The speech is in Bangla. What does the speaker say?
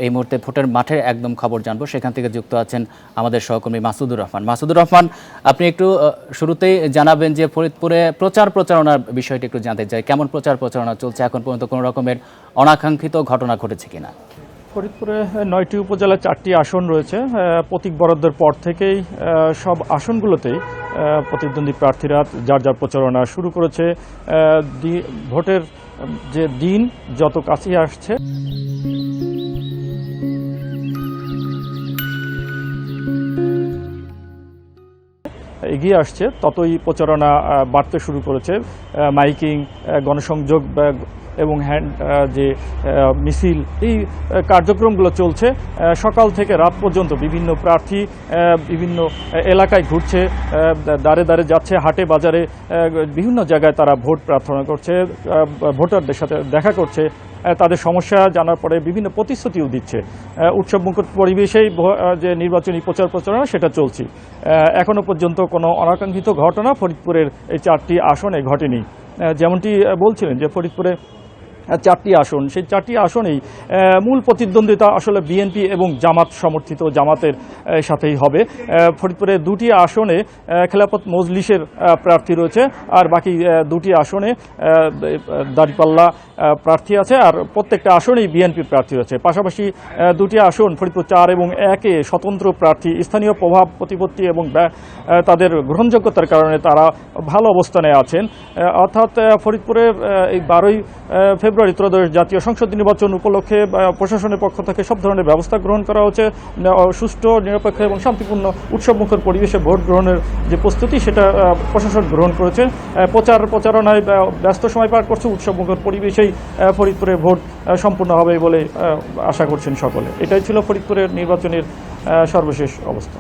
এই মুহূর্তে ভোটের মাঠের একদম খবর জানবো, সেখান থেকে যুক্ত আছেন আমাদের সহকর্মী মাসুদুর রহমান। মাসুদুর রহমান, আপনি একটু শুরুতেই জানাবেন যে ফরিদপুরে প্রচারণার বিষয়টি একটু জানতে চাই। কেমন প্রচারণা চলছে? এখন পর্যন্ত কোনো রকমের অনাকাঙ্ক্ষিত ঘটনা ঘটেছে কিনা? ফরিদপুরে ৯টি উপজেলায় ৪টি আসন রয়েছে। প্রতীক বরাদ্দের পর থেকেই সব আসনগুলোতেই প্রতিদ্বন্দ্বী প্রার্থীরা যার যার প্রচারণা শুরু করেছে। ভোটের যে দিন যত কাছে আসছে এগিয়ে আসছে, ততই প্রচারণা বাড়তে শুরু করেছে। মাইকিং, গণসংযোগ এবং যে মিছিল, এই কার্যক্রমগুলো চলছে। সকাল থেকে রাত পর্যন্ত বিভিন্ন প্রার্থী বিভিন্ন এলাকায় ঘুরছে, দাঁড়ে দাঁড়ে যাচ্ছে, হাটে বাজারে বিভিন্ন জায়গায় তারা ভোট প্রার্থনা করছে, ভোটারদের সাথে দেখা করছে, তাদের সমস্যা জানার পরে বিভিন্ন প্রতিশ্রুতিও দিচ্ছে। উৎসবমুখর পরিবেশেই যে নির্বাচনী প্রচারণা সেটা চলছে। এখনো পর্যন্ত কোনো অনাকাঙ্ক্ষিত ঘটনা ফরিদপুরের এই 4টি আসনে ঘটেনি। যেমনটি বলছিলেন যে ফরিদপুরে 4টি আসন, সেই 4টি আসনেই মূল প্রতিদ্বন্দ্বিতা আসলে বিএনপি এবং জামাত সমর্থিত জামাতের সাথেই হবে। ফরিদপুরে 2টি আসনে খেলাফত মজলিসের প্রার্থী রয়েছে, আর বাকি 2টি আসনে দাঁড়িপাল্লা প্রার্থী আছে, আর প্রত্যেকটা আসনেই বিএনপি প্রার্থী রয়েছে। পাশাপাশি 2টি আসন ফরিদপুর 4 এবং 1-এ স্বতন্ত্র প্রার্থী, স্থানীয় প্রভাব প্রতিপত্তি এবং তাদের গ্রহণযোগ্যতার কারণে তারা ভালো অবস্থানে আছেন। অর্থাৎ ফরিদপুরের এই 12ই ফেব্রুয়ারি ত্রয়োদশ জাতীয় সংসদ নির্বাচন উপলক্ষে প্রশাসনের পক্ষ থেকে সব ধরনের ব্যবস্থা গ্রহণ করা হচ্ছে। সুষ্ঠু, নিরপেক্ষ এবং শান্তিপূর্ণ উৎসবমুখর পরিবেশে ভোট গ্রহণের যে প্রস্তুতি সেটা প্রশাসন গ্রহণ করেছে। প্রচারণায় ব্যস্ত সময় পার করছে। উৎসবমুখর পরিবেশেই ফরিদপুরে ভোট সম্পূর্ণ হবে বলে আশা করছেন সকলে। এটাই ছিল ফরিদপুরের নির্বাচনের সর্বশেষ অবস্থা।